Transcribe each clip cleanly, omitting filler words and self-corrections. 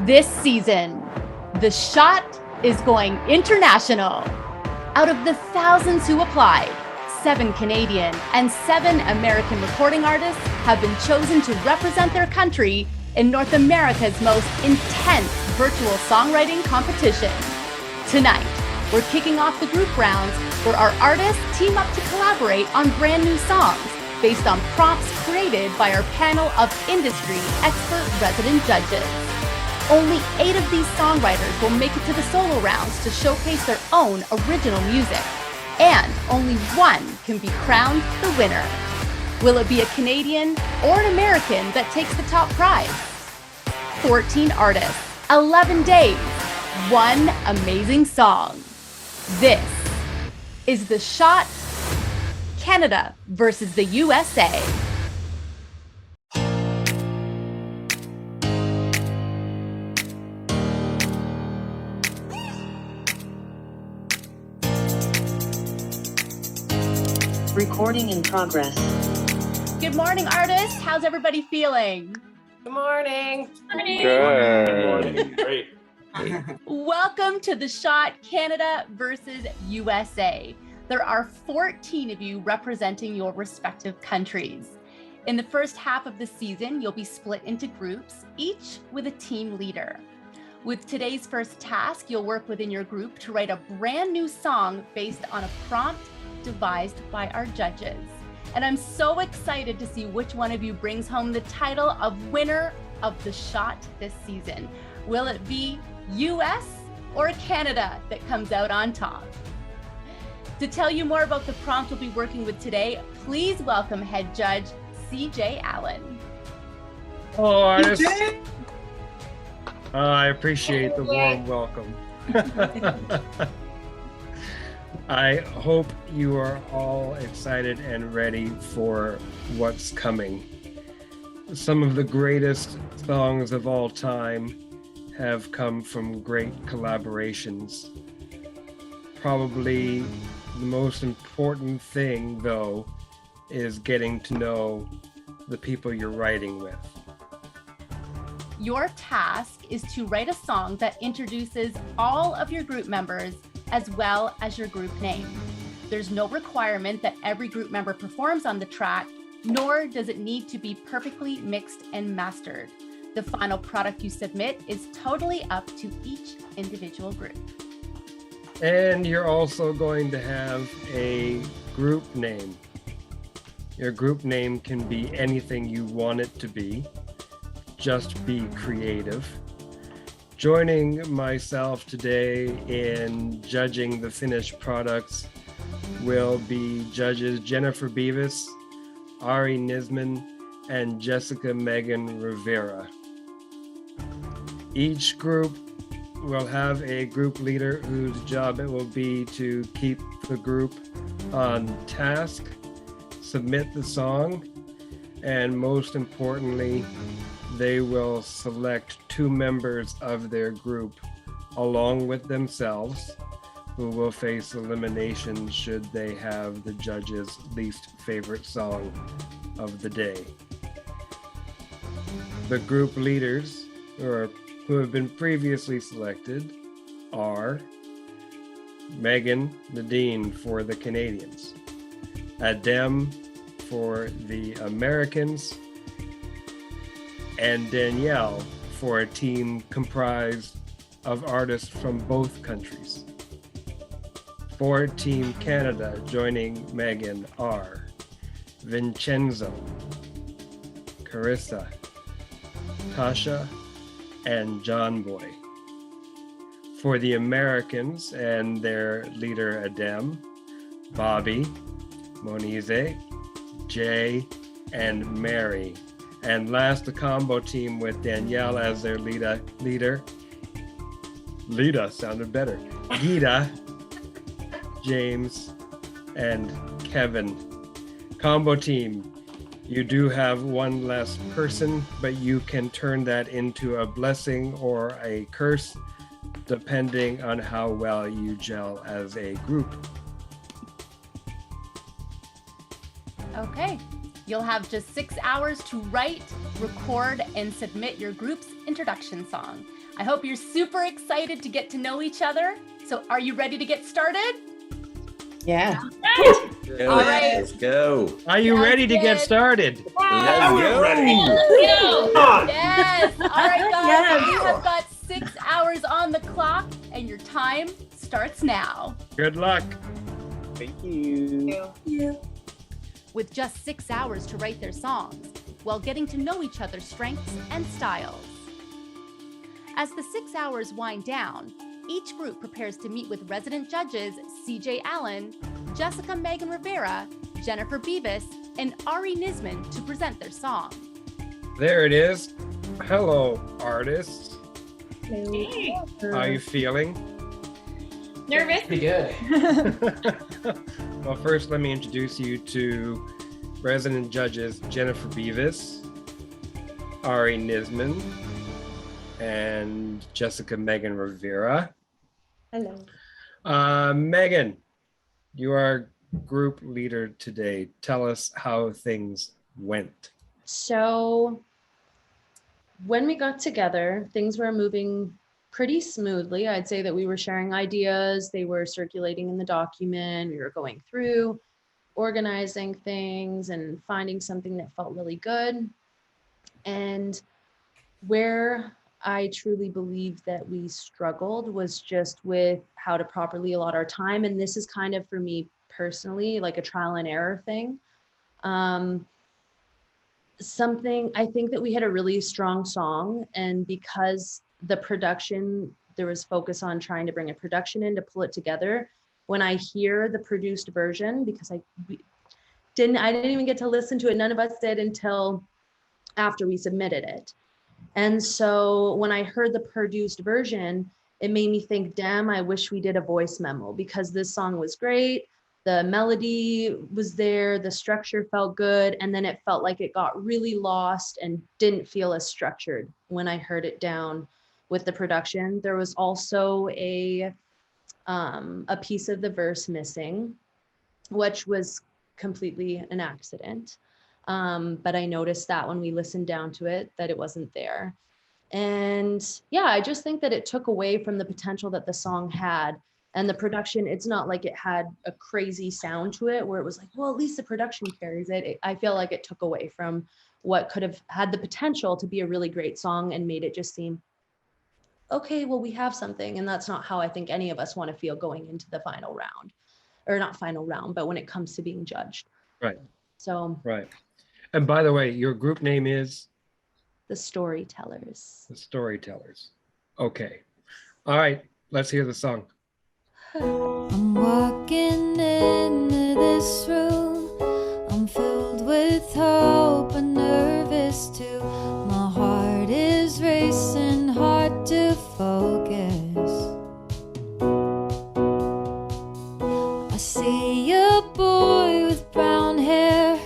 This season, the shot is going international. Out of the thousands who applied, 7 Canadian and 7 American recording artists have been chosen to represent their country in North America's most intense virtual songwriting competition. Tonight, we're kicking off the group rounds where our artists team up to collaborate on brand new songs based on prompts created by our panel of industry expert resident judges. Only 8 of these songwriters will make it to the solo rounds to showcase their own original music, and only one can be crowned the winner. Will it be a Canadian or an American that takes the top prize? 14 artists, 11 days, one amazing song. This is The Shot, Canada versus the USA. Recording in progress. Good morning, artists. How's everybody feeling? Good morning. Good morning. Great. Welcome to The Shot, Canada versus USA. There are 14 of you representing your respective countries. In the first half of the season, you'll be split into groups, each with a team leader. With today's first task, you'll work within your group to write a brand new song based on a prompt devised by our judges. And I'm so excited to see which one of you brings home the title of winner of The Shot this season. Will it be US or Canada that comes out on top? To tell you more about the prompt we'll be working with today, please welcome head judge CJ Allen. Hello, artists. I appreciate the warm welcome. I hope you are all excited and ready for what's coming. Some of the greatest songs of all time have come from great collaborations. Probably the most important thing, though, is getting to know the people you're writing with. Your task is to write a song that introduces all of your group members as well as your group name. There's no requirement that every group member performs on the track, nor does it need to be perfectly mixed and mastered. The final product you submit is totally up to each individual group. And you're also going to have a group name. Your group name can be anything you want it to be. Just be creative. Joining myself today in judging the finished products will be judges Jennifer Beavis, Ari Nisman, and Jessica Megan Rivera. Each group will have a group leader whose job it will be to keep the group on task, submit the song, and most importantly, they will select 2 members of their group along with themselves who will face elimination should they have the judge's least favorite song of the day. The group leaders who have been previously selected are Megan Nadine for the Canadians, Adem for the Americans, and Danielle for a team comprised of artists from both countries. For Team Canada, joining Megan are Vincenzo, Carissa, Tasha, and John Boy. For the Americans and their leader Adem, Bobby, Monize, Jay, and Mary. And last, the combo team with Danielle as their leader. Lita sounded better. Gita, James, and Kevin. Combo team, you do have one less person, but you can turn that into a blessing or a curse, depending on how well you gel as a group. Okay, You'll have just 6 hours to write, record, and submit your group's introduction song. I hope you're super excited to get to know each other. So are you ready to get started? Yeah. All right. Let's go. Are you Sounds ready to get good. started? Let's go. Yes. All right, guys. Yes. You have got 6 hours on the clock, and your time starts now. Good luck. Thank you. With just 6 hours to write their songs, while getting to know each other's strengths and styles. As the 6 hours wind down, each group prepares to meet with resident judges CJ Allen, Jessica Megan Rivera, Jennifer Beavis, and Ari Nisman to present their song. There it is. Hello, artists. How are you feeling? Nervous? Pretty good. Well, first, let me introduce you to resident judges Jennifer Beavis, Ari Nisman, and Jessica Megan Rivera. Hello. Megan, you are group leader today. Tell us how things went. So when we got together, things were moving pretty smoothly. I'd say that we were sharing ideas. They were circulating in the document. We were going through, organizing things and finding something that felt really good. And where I truly believe that we struggled was just with how to properly allot our time. And this is kind of, for me personally, like a trial and error thing. Something, I think that we had a really strong song, and because the production, there was focus on trying to bring a production in to pull it together. When I hear the produced version, because I didn't even get to listen to it, none of us did until after we submitted it. And so when I heard the produced version, it made me think, damn, I wish we did a voice memo, because this song was great. The melody was there, the structure felt good, and then it felt like it got really lost and didn't feel as structured when I heard it down with the production. There was also a piece of the verse missing, which was completely an accident. But I noticed that when we listened down to it, that it wasn't there. And yeah, I just think that it took away from the potential that the song had. And the production, it's not like it had a crazy sound to it where it was like, well, at least the production carries it. I feel like it took away from what could have had the potential to be a really great song and made it just seem, okay, well, we have something. And that's not how I think any of us want to feel going into the final round, or not final round, but when it comes to being judged. Right. So. Right. And by the way, your group name is? The Storytellers. The Storytellers. Okay. All right. Let's hear the song. I'm walking into this room. I'm filled with hope and nervous too. My heart is racing, hard to focus. I see a boy with brown hair.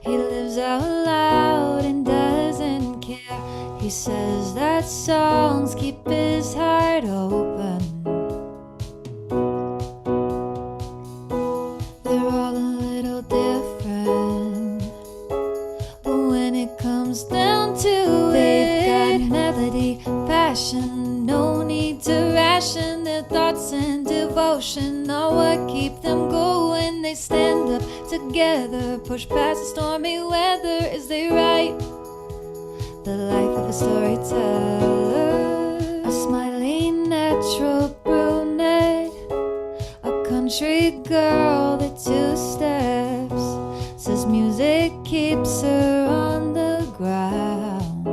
He lives out loud and doesn't care. He says that songs keep his heart open. They're all a little different, but when it comes down to it, they've got melody, passion, no need to ration their thoughts and devotion. Know what keep them going. They stand up together, push past the stormy weather as they write the life of a storyteller. A smiling natural brunette, a country girl that two steps, says music keeps her on the ground.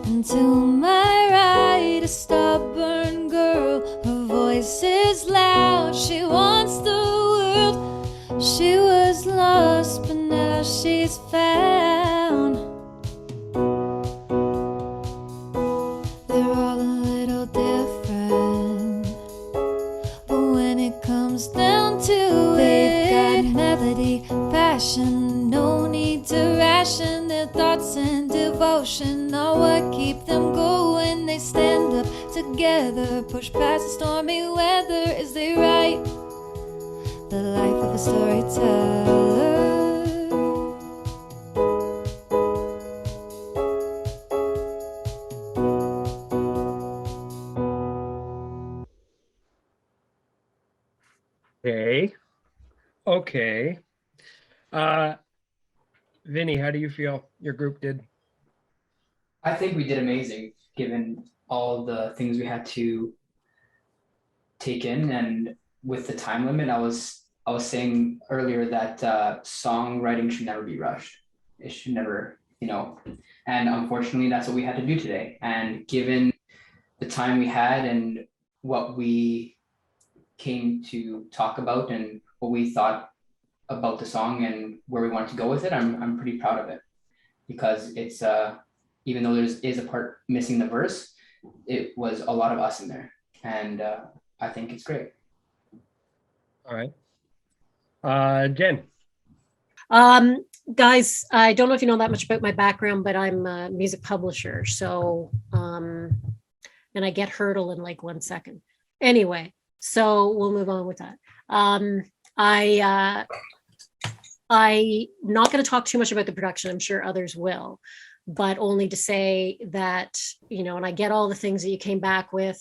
And to my right, a stubborn girl, her voice is loud, she wants the world. She was lost, but now she's found. They're all a little different, but when it comes down to it, they've got melody, passion, no need to ration their thoughts and devotion. Know what keep them going. They stand up together, push past the stormy weather as they write the life of a storyteller. Okay. Okay. Uh, Vinny, how do you feel your group did? I think we did amazing given all the things we had to take in, and with the time limit, I was saying earlier that songwriting should never be rushed. It should never, and unfortunately that's what we had to do today. And given the time we had and what we came to talk about and what we thought about the song and where we wanted to go with it, I'm pretty proud of it, because it's even though is a part missing the verse, it was a lot of us in there, and I think it's great. All right. Jen. Guys, I don't know if you know that much about my background, but I'm a music publisher. So, and I get hurdle in like 1 second. Anyway, so we'll move on with that. I'm not going to talk too much about the production. I'm sure others will, but only to say that, and I get all the things that you came back with.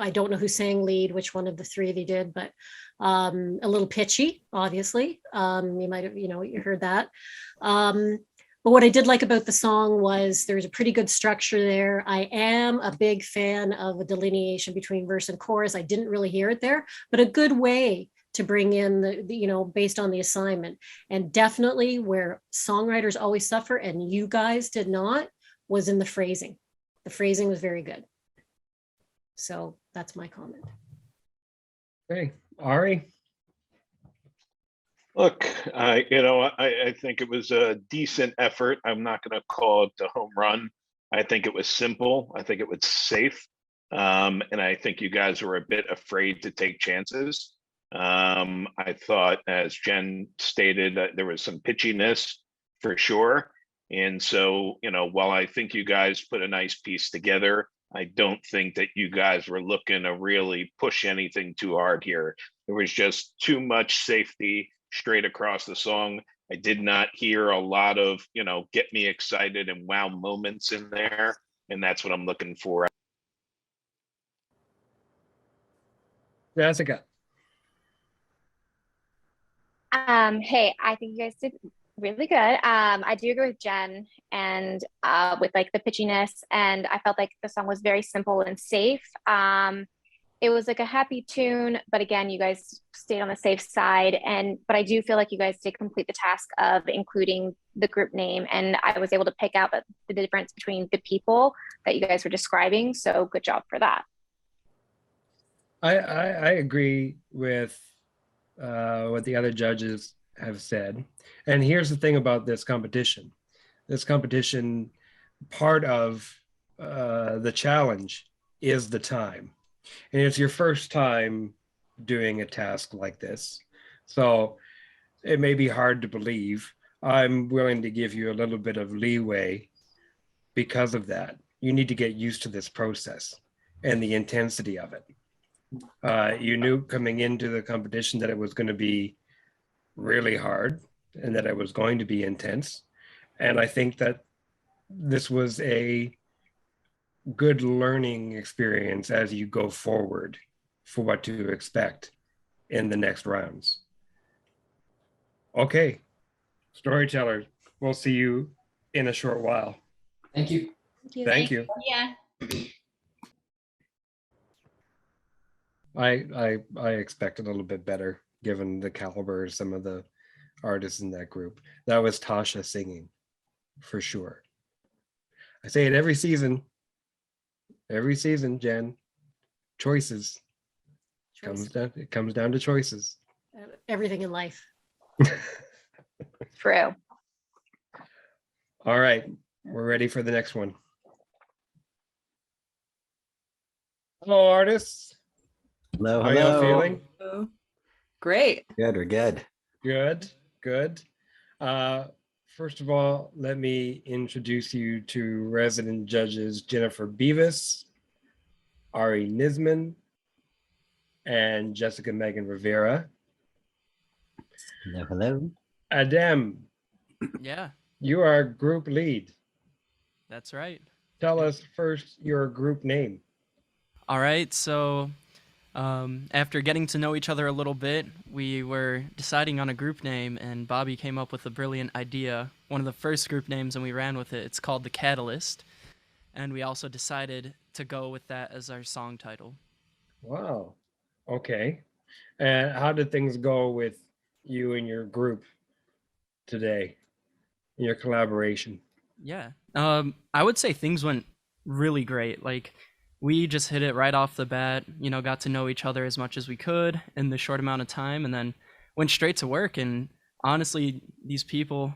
I don't know who sang lead, which one of the three they did, but a little pitchy, obviously. You might have, you heard that. But what I did like about the song was there's a pretty good structure there. I am a big fan of a delineation between verse and chorus. I didn't really hear it there, but a good way to bring in the based on the assignment. And definitely where songwriters always suffer, and you guys did not, was in the phrasing. The phrasing was very good. So that's my comment. Okay. Ari. Look, I think it was a decent effort. I'm not going to call it a home run. I think it was simple. I think it was safe. And I think you guys were a bit afraid to take chances. I thought, as Jen stated, that there was some pitchiness for sure. And so, while I think you guys put a nice piece together, I don't think that you guys were looking to really push anything too hard here. There was just too much safety straight across the song. I did not hear a lot of, get me excited and wow moments in there. And that's what I'm looking for. Jessica. Hey, I think you guys did really good. I do agree with Jen and with like the pitchiness, and I felt like the song was very simple and safe. It was like a happy tune, but again, you guys stayed on the safe side. But I do feel like you guys did complete the task of including the group name, and I was able to pick out the difference between the people that you guys were describing. So good job for that. I agree with what the other judges have said. And here's the thing about this competition. This competition, part of the challenge is the time. And it's your first time doing a task like this. So it may be hard to believe. I'm willing to give you a little bit of leeway because of that. You need to get used to this process and the intensity of it. You knew coming into the competition that it was going to be really hard and that it was going to be intense. And I think that this was a good learning experience as you go forward for what to expect in the next rounds. Okay, Storytellers, we'll see you in a short while. Thank you. Thank you. Yeah. I expect a little bit better given the caliber of some of the artists in that group. That was Tasha singing for sure. I say it every season, Jen. Choices. It comes down to choices. Everything in life. True. All right, we're ready for the next one. Hello, artists. Hello, How are y'all feeling? Great. Good, we're good. Good. First of all, let me introduce you to resident judges Jennifer Beavis, Ari Nisman, and Jessica Megan Rivera. Hello, hello. Adam, Yeah, you are group lead. that's right. Tell us first your group name. All right, so after getting to know each other a little bit, we were deciding on a group name, and Bobby came up with a brilliant idea. One of the first group names, and we ran with it. It's called The Catalyst, and we also decided to go with that as our song title. Wow. Okay. And how did things go with you and your group today, in your collaboration? Yeah, I would say things went really great. Like, we just hit it right off the bat, you know, got to know each other as much as we could in the short amount of time, and then went straight to work. And honestly, these people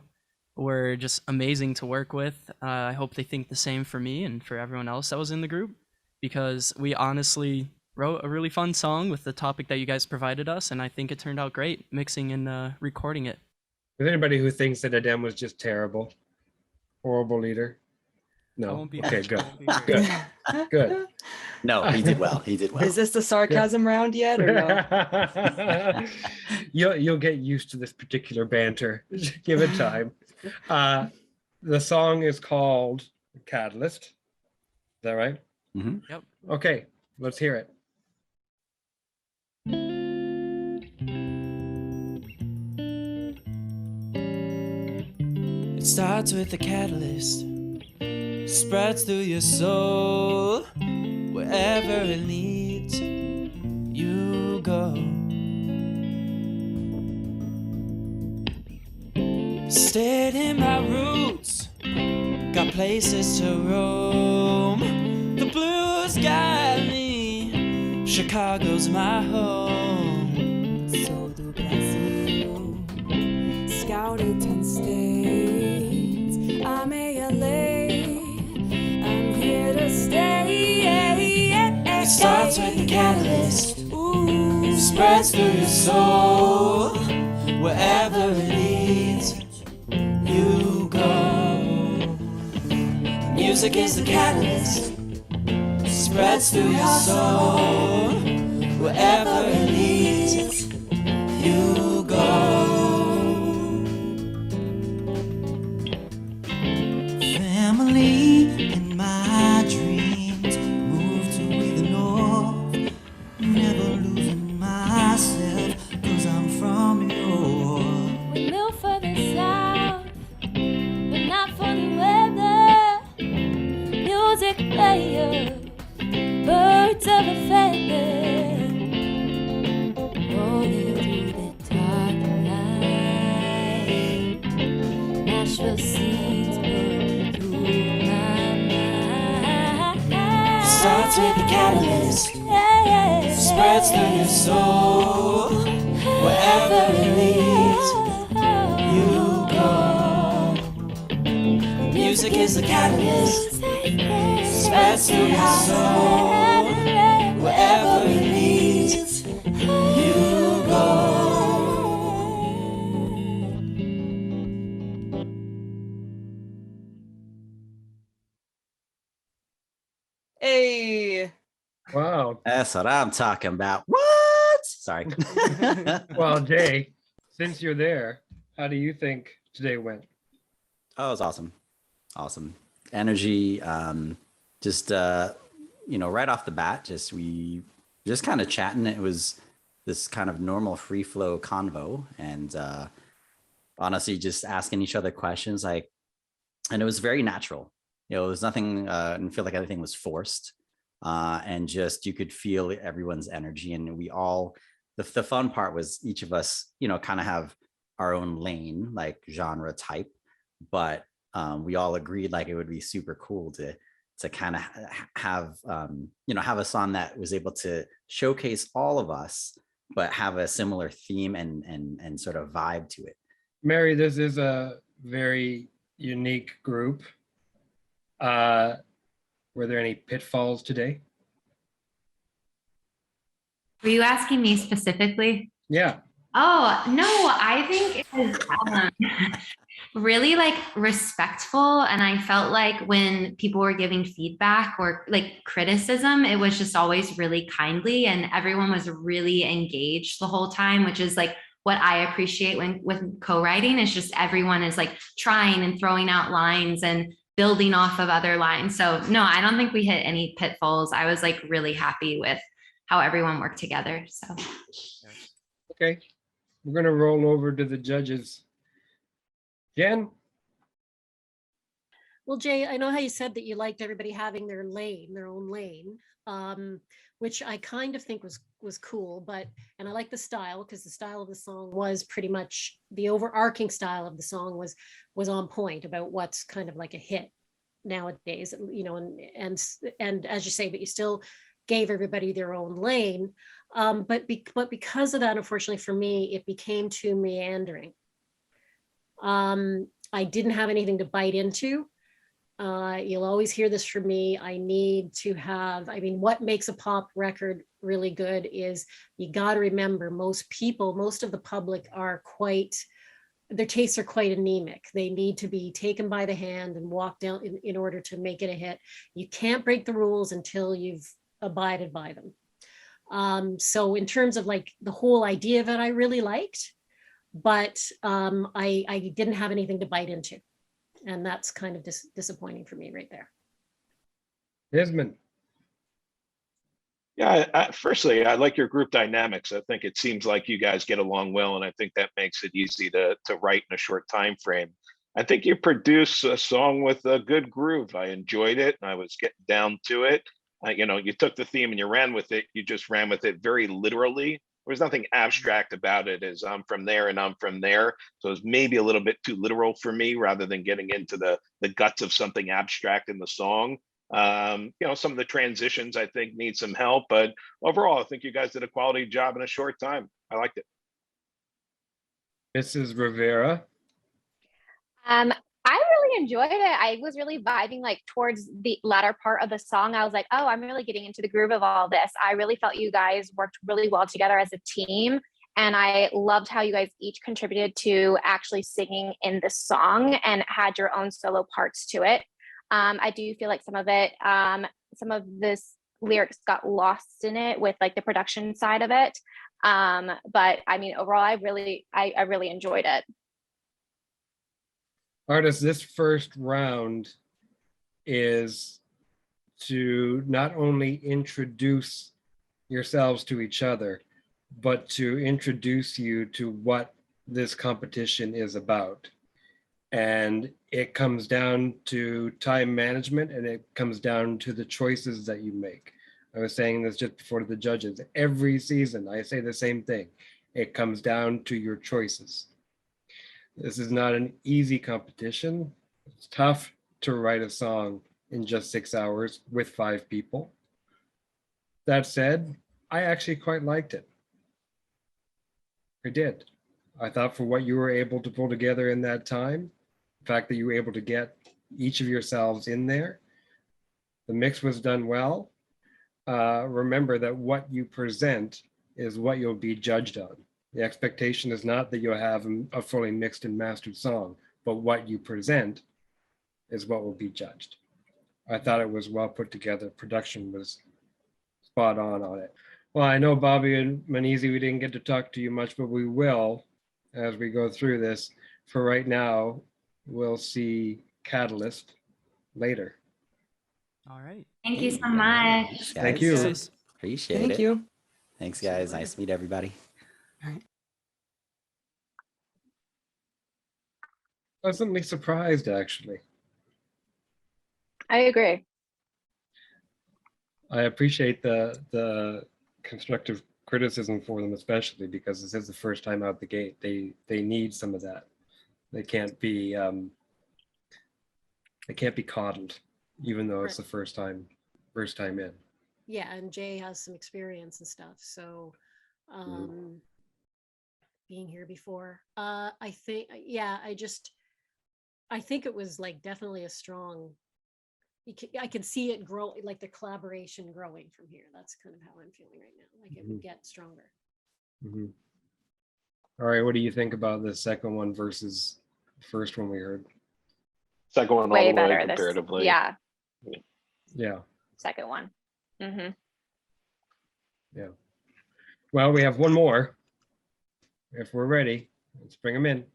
were just amazing to work with. I hope they think the same for me and for everyone else that was in the group, because we honestly wrote a really fun song with the topic that you guys provided us, and I think it turned out great mixing and recording it. Is there anybody who thinks that Adam was just terrible? Horrible leader? I No. won't be Okay, harsh, I good. won't be harsh. Good. Good. No, he did well. He did well. Is this the sarcasm round yet or no? You'll get used to this particular banter. Just give it time. The song is called Catalyst. Is that right? Mm-hmm. Yep. Okay, let's hear it. It starts with a catalyst, spreads through your soul, wherever it leads, you go. Stayed in my roots, got places to roam. The blues got me, Chicago's my home. Sou do Brasil, scouted 10 states. I'm a LA, I'm here to stay. It starts with the catalyst, spreads through your soul, wherever it leads, you go. Music is the catalyst, spreads through your soul, wherever it leads, you go. Family in my dreams, moved to the north, never losing myself, 'cause I'm from New York. We move further south, but not for the weather. Music players, birds of a feather, rolling through the dark night. Nashville scenes burn through my mind. Starts with the catalyst, spreads through your soul, wherever it leads, you go. Music is the catalyst, spreads through your soul, wherever it leads, you go. Hey. Wow. That's what I'm talking about. What? Sorry. Well, Jay, since you're there, how do you think today went? Oh, it was awesome. Awesome. Energy. Just right off the bat, we just kind of chatting. It was this kind of normal free flow convo, and honestly just asking each other questions, and it was very natural. It was nothing, I didn't feel like anything was forced. And just, you could feel everyone's energy, and we all, the fun part was each of us, kind of have our own lane, like genre type, but we all agreed like it would be super cool to kind of have have a song that was able to showcase all of us, but have a similar theme and sort of vibe to it. Mary, this is a very unique group. Were there any pitfalls today? Were you asking me specifically? Yeah. Oh, no, I think it was really like respectful. And I felt like when people were giving feedback or like criticism, it was just always really kindly, and everyone was really engaged the whole time, which is like what I appreciate when with co-writing is just everyone is like trying and throwing out lines and building off of other lines. So no, I don't think we hit any pitfalls. I was like really happy with how everyone worked together. So Okay, we're gonna roll over to the judges. Jen? Well, Jay, I know how you said that you liked everybody having their lane, their own lane, which I kind of think was cool. But and I like the style because the style of the song was pretty much the overarching style of the song was on point about what's kind of like a hit nowadays. You know, and as you say, but you still gave everybody their own lane. But because of that, unfortunately for me, it became too meandering. I didn't have anything to bite into. You'll always hear this from me. I need to have, I mean, what makes a pop record really good is you got to remember most of the public are their tastes are quite anemic. They need to be taken by the hand and walked down in order to make it a hit. You can't break the rules until you've abided by them. So in terms of like the whole idea of it, I really liked, but I didn't have anything to bite into. And that's kind of disappointing for me right there. Desmond? Yeah, firstly, I like your group dynamics. I think it seems like you guys get along well, and I think that makes it easy to write in a short time frame. I think you produce a song with a good groove. I enjoyed it, and I was getting down to it. You know, you took the theme and you ran with it. You just ran with it very literally. There was nothing abstract about it as I'm from there and I'm from there. So it was maybe a little bit too literal for me rather than getting into the guts of something abstract in the song. You know, some of the transitions I think need some help, but overall, I think you guys did a quality job in a short time. I liked it. Mrs. Rivera? I really enjoyed it. I was really vibing like towards the latter part of the song. I was like, oh, I'm really getting into the groove of all this. I really felt you guys worked really well together as a team. And I loved how you guys each contributed to actually singing in the song and had your own solo parts to it. I do feel like some of this lyrics got lost in it with like the production side of it. But I mean, overall, I really enjoyed it. Artists, this first round is to not only introduce yourselves to each other, but to introduce you to what this competition is about. And it comes down to time management, and it comes down to the choices that you make. I was saying this just before the judges. Every season, I say the same thing. It comes down to your choices. This is not an easy competition. It's tough to write a song in just 6 hours with 5 people. That said, I actually quite liked it. I did. I thought for what you were able to pull together in that time, the fact that you were able to get each of yourselves in there, the mix was done well. Remember that what you present is what you'll be judged on. The expectation is not that you'll have a fully mixed and mastered song, but what you present is what will be judged. I thought it was well put together. Production was spot on it. Well, I know Bobby and Manizi, we didn't get to talk to you much, but we will as we go through this. For right now, we'll see Catalyst later. All right. Thank you so much. Thank you. Guys. Appreciate Thank it. you. Thanks, guys. Nice to meet everybody. Pleasantly surprised, actually. I agree. I appreciate the constructive criticism for them, especially because this is the first time out the gate. They need some of that. They can't be coddled, even though it's the first time in. Yeah, and Jay has some experience and stuff. So being here before, I think, yeah, I think it was like definitely a strong, I can see it grow, like the collaboration growing from here. That's kind of how I'm feeling right now. Like it would get stronger. Mm-hmm. All right, what do you think about the second one versus the first one we heard? Second one Way all the way better. comparatively. Yeah. Yeah. Second one. Mm-hmm. Yeah. Well, we have one more. If we're ready, let's bring them in.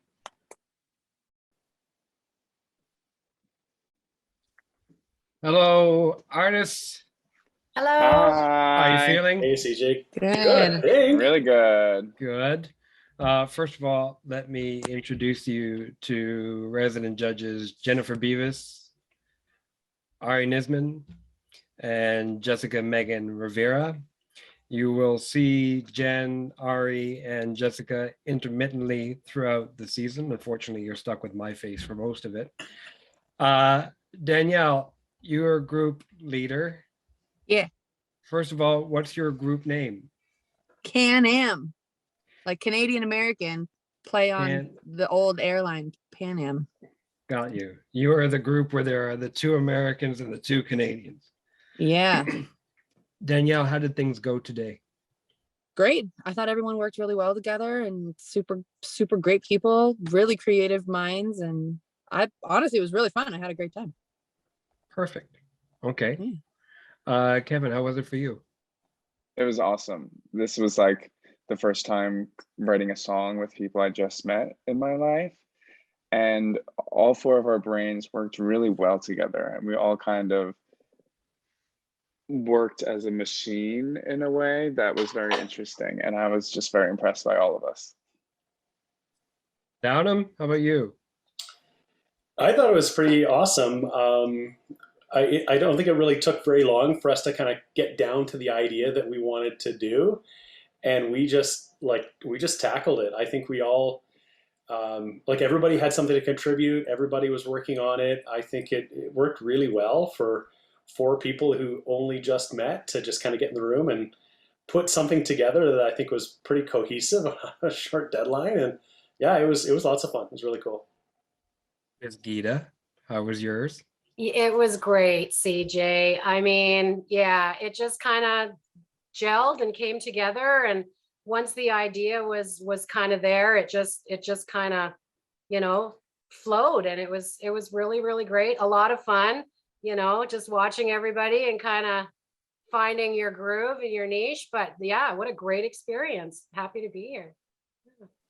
Hello, artists. Hello. How are you feeling? Hey, CJ. Good. Really good. Good. First of all, let me introduce you to resident judges Jennifer Beavis, Ari Nisman, and Jessica Megan Rivera. You will see Jen, Ari, and Jessica intermittently throughout the season. Unfortunately, you're stuck with my face for most of it. Danielle, you're a group leader. Yeah. First of all, what's your group name? Can-Am. Like Canadian American, play on Pan- the old airline, Pan Am. Got you. You are the group where there are the 2 Americans and the 2 Canadians. Yeah. Danielle, how did things go today? Great. I thought everyone worked really well together and super great people, really creative minds. And I honestly, it was really fun. I had a great time. Perfect. Okay. Yeah. Kevin, how was it for you? It was awesome. This was like the first time writing a song with people I just met in my life. And all 4 of our brains worked really well together. And we all kind of worked as a machine in a way that was very interesting. And I was just very impressed by all of us. Downham, how about you? I thought it was pretty awesome. I don't think it really took very long for us to kind of get down to the idea that we wanted to do. And we just tackled it. I think we all, everybody had something to contribute. Everybody was working on it. I think it worked really well for 4 people who only just met to just kind of get in the room and put something together that I think was pretty cohesive on a short deadline. And yeah, it was lots of fun. It was really cool. Ms. Gita, how was yours? It was great, CJ. I mean, yeah, it just kind of gelled and came together. And once the idea was kind of there, it just kind of, flowed. And it was really, really great. A lot of fun, just watching everybody and kind of finding your groove and your niche. But yeah, what a great experience. Happy to be here.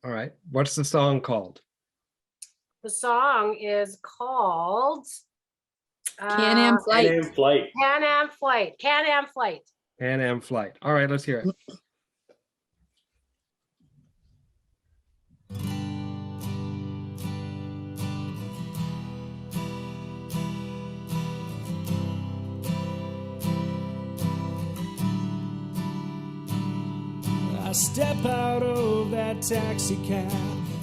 All right. What's the song called? The song is called Can-Am Flight. Can-Am Flight. Can-Am Flight. Can-Am Flight. Can-Am Flight. All right, let's hear it. I step out of that taxi cab,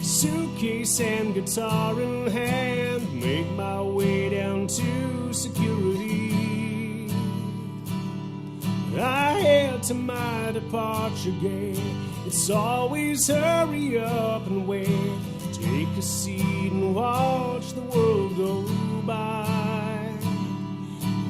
suitcase and guitar in hand, make my way down to security. I head to my departure gate. It's always hurry up and wait, take a seat and watch the world go by.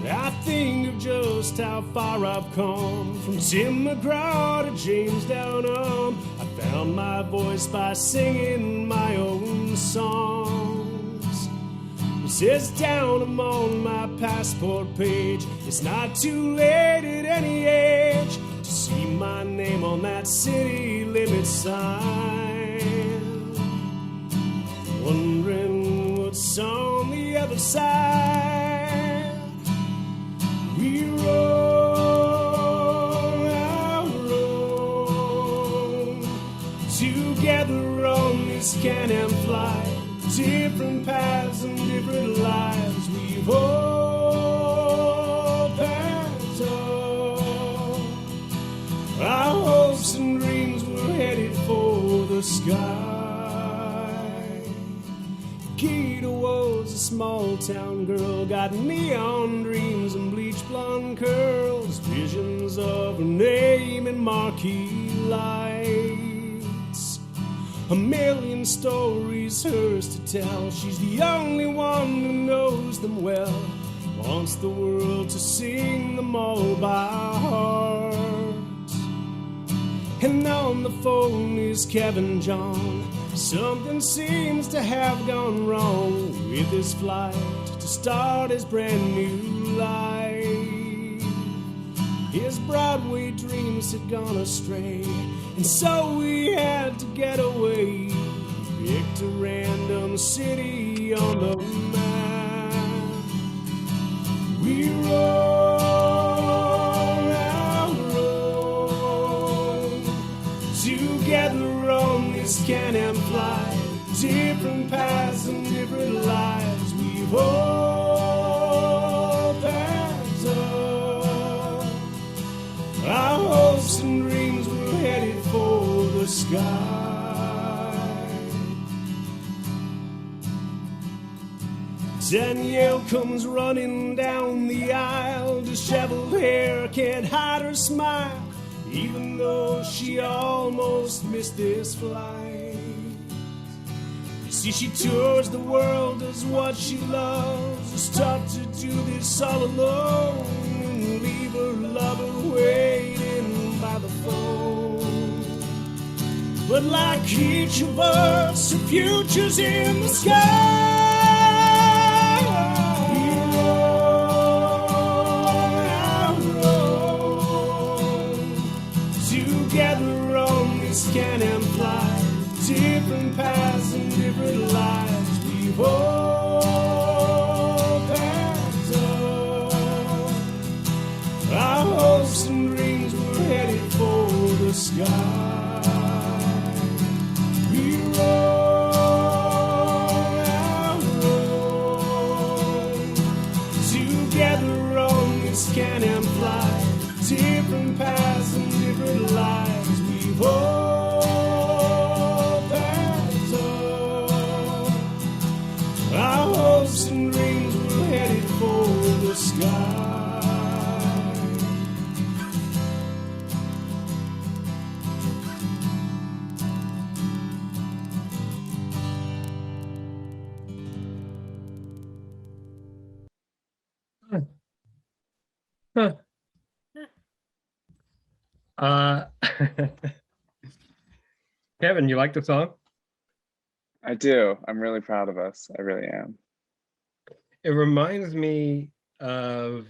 I think of just how far I've come, from Tim McGraw to James Downham. I found my voice by singing my own songs. It says Downham on my passport page. It's not too late at any age to see my name on that city limit sign. Wondering what's on the other side. We roll, I roll, together on this Can-Am Flight. Different paths and different lives we've all passed on. Our hopes and dreams were headed for the sky. Gita was a small town girl, got neon dreams and bleached blonde curls, visions of her name and marquee lights. A million stories hers to tell, she's the only one who knows them well, wants the world to sing them all by heart. And on the phone is Kevin John. Something seems to have gone wrong with his flight to start his brand new life. His Broadway dreams had gone astray, and so we had to get away. Picked a random city on the map. We roll our road together on this can-am flight. Different paths and different lives. We hope that's all. Our hopes and dreams were headed for the sky. Danielle comes running down the aisle. Disheveled hair can't hide her smile, even though she almost missed this flight. You see, she tours the world, does what she loves. It's tough to do this all alone and leave her lover waiting by the phone. But like each of us, her future's in the sky. Together on this can-am fly, different paths and different lives. We hope that's all. Our hopes and dreams were headed for the sky. We roll our road together on this can-am fly, different paths and different lives. We hope that's all. Our hopes and dreams were headed for the sky. Huh. Kevin, you like the song? I do. I'm really proud of us. I really am. It reminds me of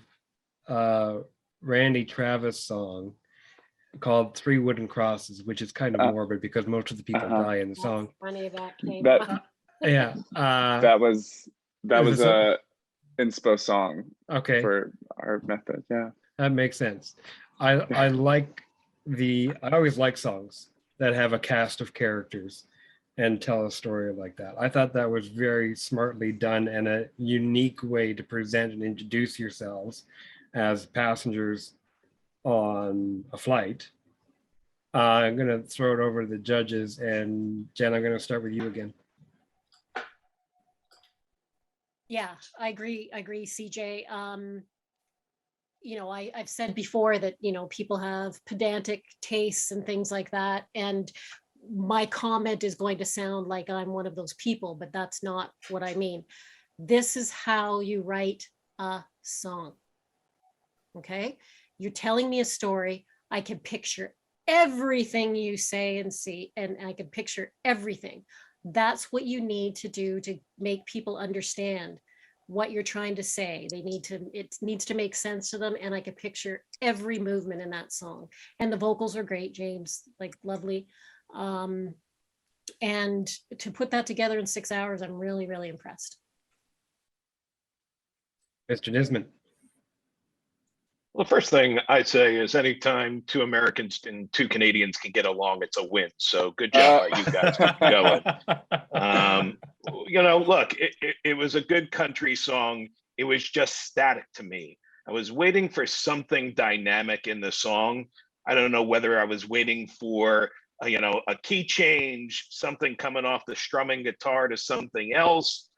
Randy Travis song called Three Wooden Crosses, which is kind of morbid because most of the people die in the song. Funny that came That up. Yeah. that was is this a inspo song Okay. for our method. Yeah. That makes sense. I always like songs that have a cast of characters and tell a story like that. I thought that was very smartly done and a unique way to present and introduce yourselves as passengers on a flight. I'm going to throw it over to the judges, and Jen, I'm going to start with you again. Yeah, I agree, CJ. I've said before that, people have pedantic tastes and things like that. And my comment is going to sound like I'm one of those people, but that's not what I mean. This is how you write a song. Okay? You're telling me a story. I can picture everything you say and see, and I can picture everything. That's what you need to do to make people understand what you're trying to say. It needs to make sense to them, and I could picture every movement in that song. And the vocals are great, James, like lovely. And to put that together in 6 hours, I'm really, really impressed. Mr. Nisman. Well, the first thing I'd say is anytime two Americans and two Canadians can get along, it's a win. So good job by you guys. Keep going. Look, it was a good country song. It was just static to me. I was waiting for something dynamic in the song. I don't know whether I was waiting for a key change, something coming off the strumming guitar to something else,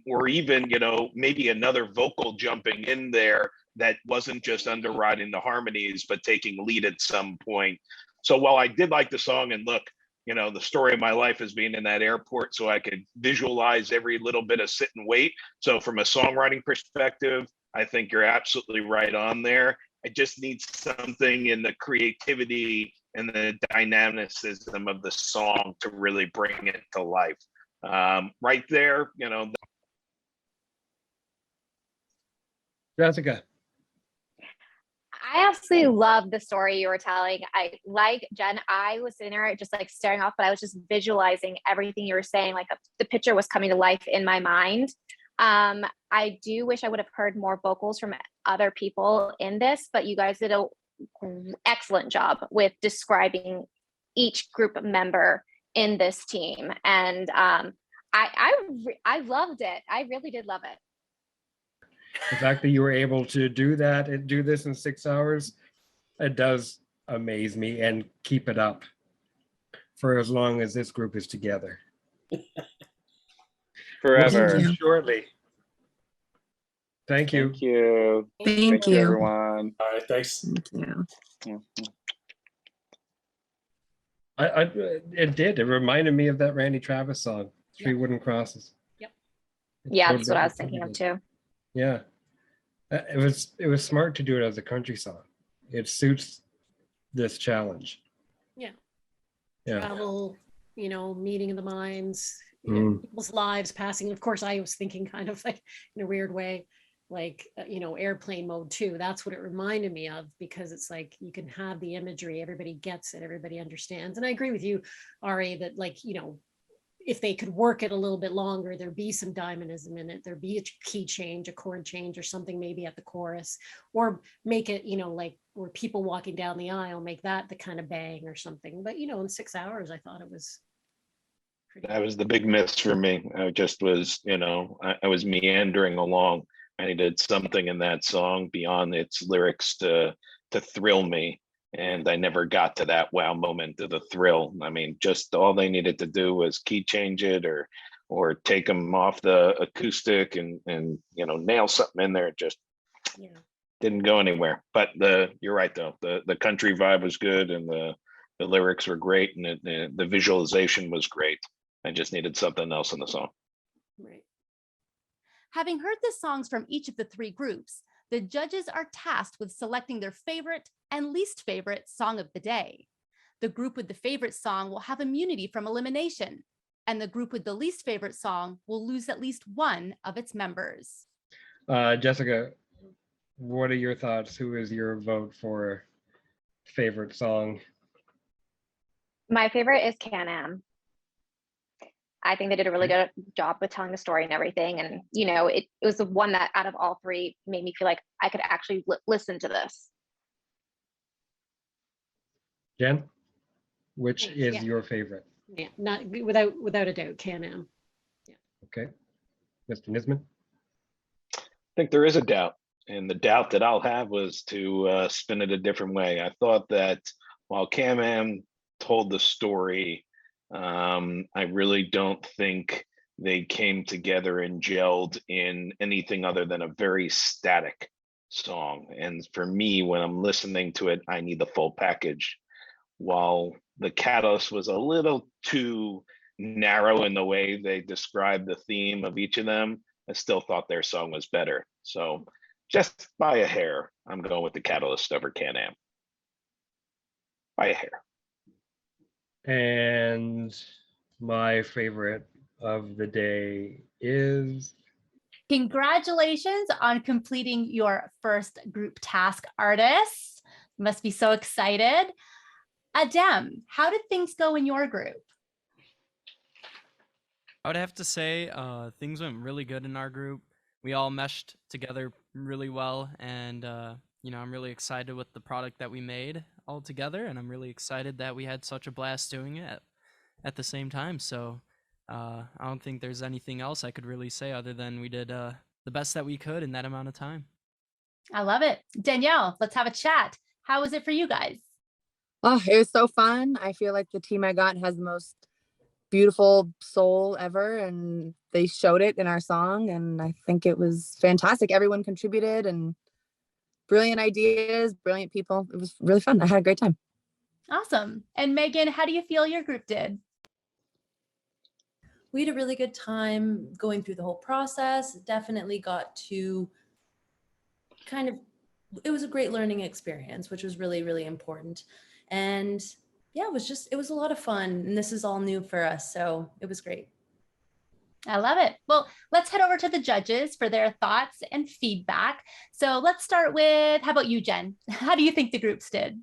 or even maybe another vocal jumping in there that wasn't just underwriting the harmonies, but taking lead at some point. So while I did like the song, and look, the story of my life is being in that airport, so I could visualize every little bit of sit and wait. So from a songwriting perspective, I think you're absolutely right on there. I just need something in the creativity and the dynamicism of the song to really bring it to life. Right there, Jessica. I absolutely love the story you were telling. I like Jen. I was sitting there just like staring off, but I was just visualizing everything you were saying. Like the picture was coming to life in my mind. I do wish I would have heard more vocals from other people in this, but you guys did a excellent job with describing each group member in this team, and I loved it. I really did love it. The fact that you were able to do that and do this in 6 hours, it does amaze me, and keep it up for as long as this group is together. Forever. We'll see you shortly. Thank you. Thank you. Thank you. Everyone. All right, thanks. Thank you. It reminded me of that Randy Travis song, Three Wooden Crosses. Yep. Yeah, that's what I was thinking of too. Yeah. It was smart to do it as a country song. It suits this challenge. Yeah. Yeah. Travel, meeting in the mines, people's lives passing. Of course, I was thinking kind of like in a weird way, like, airplane mode too. That's what it reminded me of, because it's like you can have the imagery, everybody gets it, everybody understands. And I agree with you, Ari, that like, if they could work it a little bit longer, there'd be some dynamism in it. There'd be a key change, a chord change or something maybe at the chorus, or make it, like where people walking down the aisle, make that the kind of bang or something. But, in 6 hours, I thought it was pretty. That was the big miss for me. I just was, I was meandering along. I needed something in that song beyond its lyrics to thrill me. And I never got to that wow moment of the thrill. I mean, just all they needed to do was key change it or take them off the acoustic and nail something in there. It just didn't go anywhere. But you're right though. The country vibe was good, and the lyrics were great, and the visualization was great. I just needed something else in the song. Right. Having heard the songs from each of the three groups, the judges are tasked with selecting their favorite and least favorite song of the day. The group with the favorite song will have immunity from elimination, and the group with the least favorite song will lose at least one of its members. Jessica, what are your thoughts? Who is your vote for favorite song? My favorite is Can-Am. I think they did a really good job with telling the story and everything. And, it was the one that out of all three made me feel like I could actually listen to this. Jen, which is your favorite? Yeah, not without a doubt, Can-Am. Yeah. Okay. Mr. Nisman? I think there is a doubt. And the doubt that I'll have was to spin it a different way. I thought that while Can-Am told the story, I really don't think they came together and gelled in anything other than a very static song. And for me, when I'm listening to it, I need the full package. While the Catalyst was a little too narrow in the way they described the theme of each of them, I still thought their song was better. So just by a hair, I'm going with the Catalyst over Can-Am. By a hair. And my favorite of the day is... Congratulations on completing your first group task, artists. You must be so excited. Adem, how did things go in your group? I would have to say things went really good in our group. We all meshed together really well, and I'm really excited with the product that we made all together, and I'm really excited that we had such a blast doing it at the same time. So I don't think there's anything else I could really say other than we did the best that we could in that amount of time. I love it. Danielle, let's have a chat. How was it for you guys? Oh, it was so fun. I feel like the team I got has the most beautiful soul ever, and they showed it in our song, and I think it was fantastic. Everyone contributed, and brilliant ideas, brilliant people. It was really fun. I had a great time. Awesome. And Megan, how do you feel your group did? We had a really good time going through the whole process. Definitely got to it was a great learning experience, which was really, really important. And yeah, it was a lot of fun. And this is all new for us. So it was great. I love it. Well, let's head over to the judges for their thoughts and feedback. So let's start with, how about you, Jen? How do you think the groups did?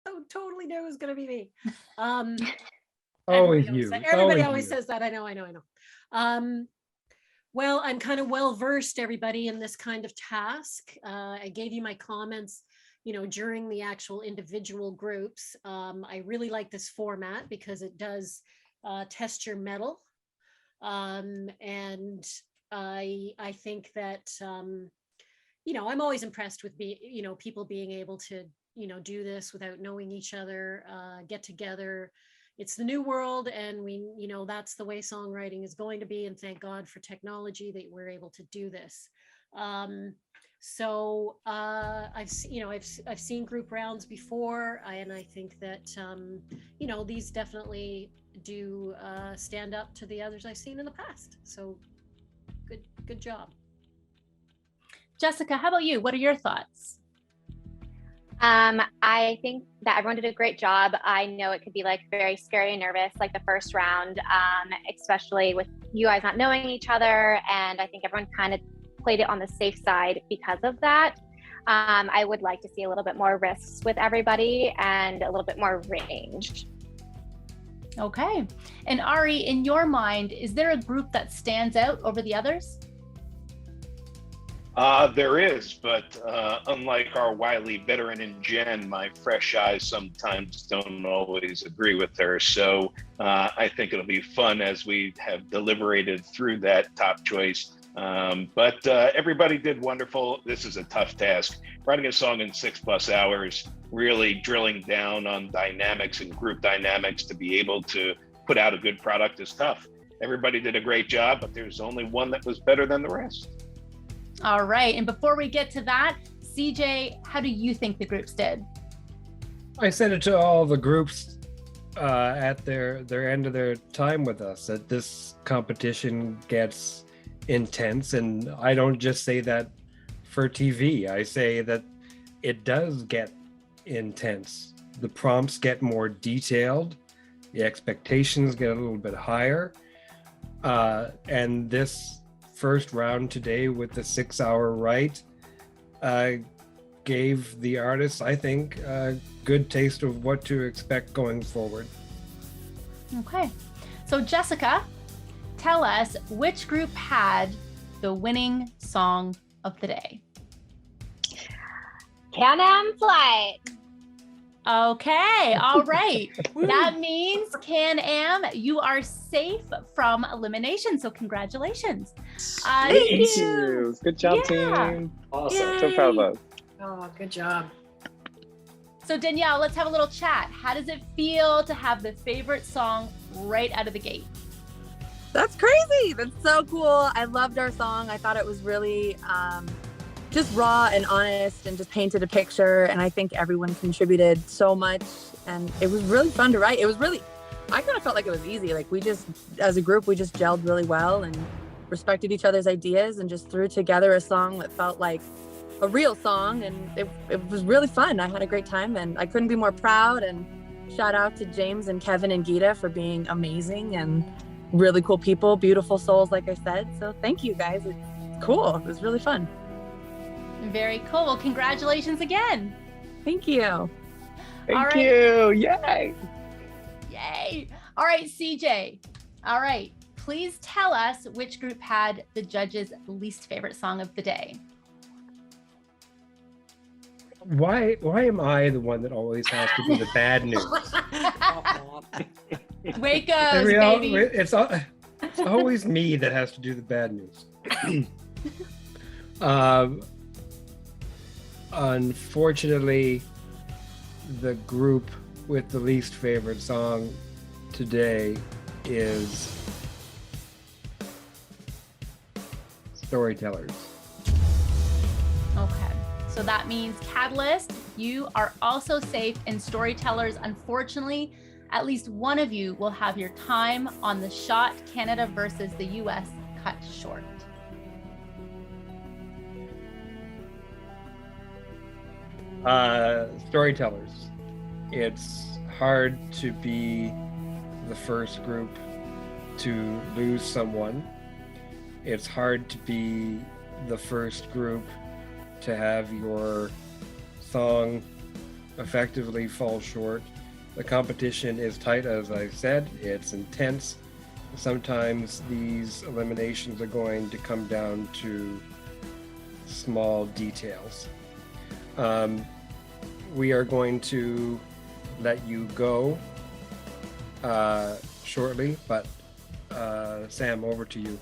Oh, totally knew it was going to be me. Always Everybody you. everybody Always always you. says that. I know. Well, I'm kind of well versed, everybody, in this kind of task. I gave you my comments, during the actual individual groups. I really like this format because it does test your mettle. And I think that, I'm always impressed with people being able to, do this without knowing each other, get together. It's the new world, and that's the way songwriting is going to be. And thank God for technology that we're able to do this. I've seen group rounds before, and I think that these definitely do stand up to the others I've seen in the past. So good job. Jessica, how about you? What are your thoughts? I think that everyone did a great job. I know it could be like very scary and nervous, like the first round, especially with you guys not knowing each other. And I think everyone kind of played it on the safe side because of that. I would like to see a little bit more risks with everybody and a little bit more range. Okay. And Ari, in your mind, is there a group that stands out over the others? There is, but unlike our wily veteran in Jen, my fresh eyes sometimes don't always agree with her. So I think it'll be fun as we have deliberated through that top choice. But everybody did wonderful. This is a tough task. Writing a song in 6+ hours, really drilling down on dynamics and group dynamics to be able to put out a good product is tough. Everybody did a great job, but there's only one that was better than the rest. All right. And before we get to that, CJ, how do you think the groups did? I said it to all the groups at their end of their time with us, that this competition gets intense. And I don't just say that for TV. I say that it does get intense. The prompts get more detailed. The expectations get a little bit higher. And this first round today with the 6-hour write gave the artists, I think, a good taste of what to expect going forward. Okay. So Jessica, tell us which group had the winning song of the day. Can-Am Flight. Okay, all right. That means Can-Am, you are safe from elimination. So congratulations. Thank you. Good job, team. Awesome. So proud of us. Oh, good job. So Danielle, let's have a little chat. How does it feel to have the favorite song right out of the gate? That's crazy. That's so cool. I loved our song. I thought it was really just raw and honest and just painted a picture. And I think everyone contributed so much. And it was really fun to write. I kind of felt like it was easy. Like as a group, we just gelled really well and respected each other's ideas and just threw together a song that felt like a real song. And it was really fun. I had a great time and I couldn't be more proud. And shout out to James and Kevin and Gita for being amazing and really cool people, beautiful souls, like I said. So thank you guys. It's cool. It was really fun. Very cool. Well, congratulations again. Thank you. Thank you. Yay. Yay. All right, CJ. All right. Please tell us which group had the judges' least favorite song of the day. Why am I the one that always has to do the bad news? Waco's, baby. It's always me that has to do the bad news. Unfortunately, the group with the least favorite song today is Storytellers. Okay, so that means Catalyst, you are also safe, and Storytellers, unfortunately, at least one of you will have your time on the shot Canada versus the US cut short. Storytellers. It's hard to be the first group to lose someone. It's hard to be the first group to have your song effectively fall short. The competition is tight, as I said, it's intense. Sometimes these eliminations are going to come down to small details. We are going to let you go shortly, but Sam, over to you.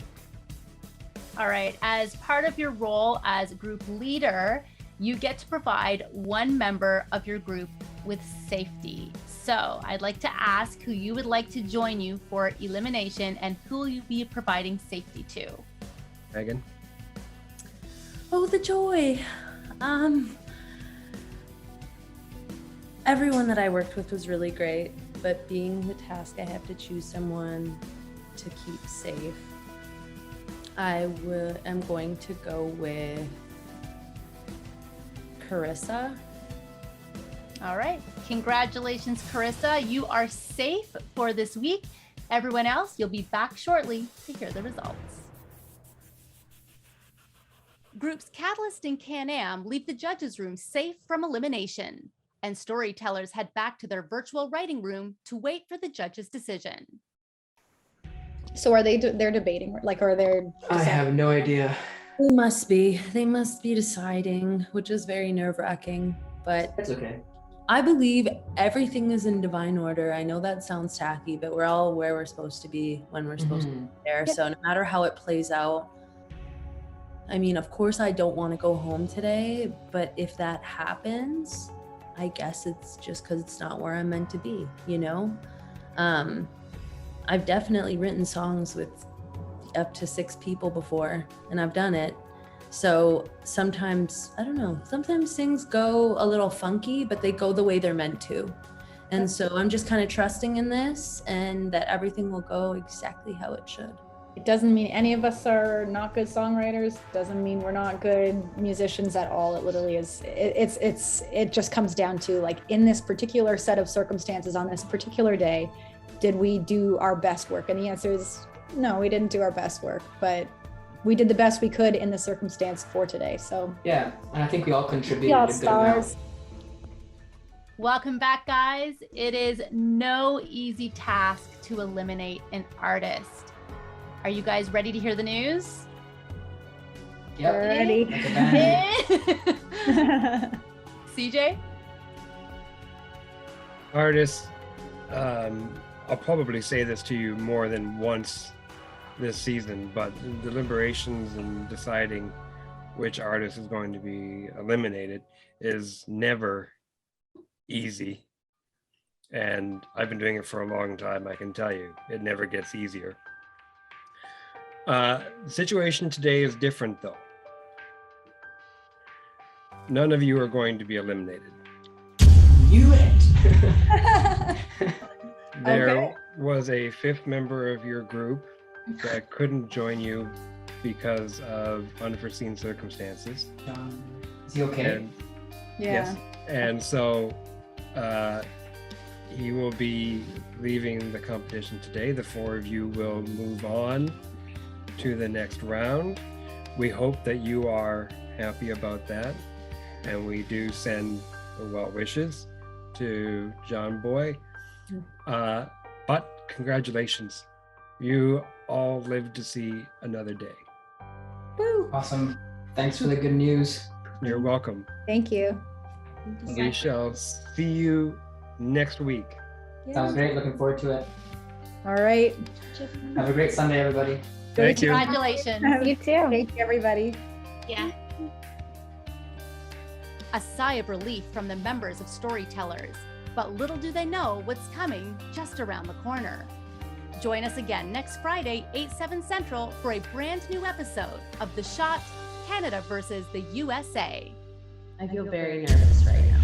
All right, as part of your role as group leader, you get to provide one member of your group with safety. So I'd like to ask who you would like to join you for elimination and who will you be providing safety to? Megan? Oh, the joy. Everyone that I worked with was really great, but being the task, I have to choose someone to keep safe. I'm going to go with Carissa. All right, congratulations, Carissa. You are safe for this week. Everyone else, you'll be back shortly to hear the results. Groups Catalyst and Can-Am leave the judges' room safe from elimination, and storytellers head back to their virtual writing room to wait for the judges' decision. So are they're debating, like, are they? I have no idea. They must be deciding, which is very nerve-wracking, but It's okay. I believe everything is in divine order. I know that sounds tacky, but we're all where we're supposed to be when we're supposed to be there. So no matter how it plays out, I mean, of course I don't want to go home today, but if that happens, I guess it's just because it's not where I'm meant to be, you know? I've definitely written songs with up to 6 people before, and I've done it. So sometimes, I don't know, sometimes things go a little funky, but they go the way they're meant to. And so I'm just kind of trusting in this and that everything will go exactly how it should. It doesn't mean any of us are not good songwriters. Doesn't mean we're not good musicians at all. It literally is. It just comes down to, like, in this particular set of circumstances on this particular day, did we do our best work? And the answer is no, we didn't do our best work, but we did the best we could in the circumstance for today. So Yeah, and I think we all contributed y'all a good amount. stars. Welcome back, guys. It is no easy task to eliminate an artist. Are you guys ready to hear the news? Yep. We're ready. Like a band. CJ? Artists, I'll probably say this to you more than once this season, but deliberations and deciding which artist is going to be eliminated is never easy. And I've been doing it for a long time. I can tell you, it never gets easier. The situation today is different, though. None of you are going to be eliminated. Knew it. There was a 5th member of your group that couldn't join you because of unforeseen circumstances. Is he okay? And, yes. And so he will be leaving the competition today. The 4 of you will move on to the next round. We hope that you are happy about that. And we do send the well wishes to John Boy. But congratulations. You all lived to see another day. Woo. Awesome. Thanks for the good news. You're welcome. Thank you. We shall see you next week. Sounds great. Looking forward to it. All right. Have a great Sunday, everybody. Thank you. Congratulations. You too. Thank you, everybody. Yeah. A sigh of relief from the members of Storytellers, but little do they know what's coming just around the corner. Join us again next Friday, 8/7 Central, for a brand new episode of The Shot, Canada versus the USA. I feel very nervous right now.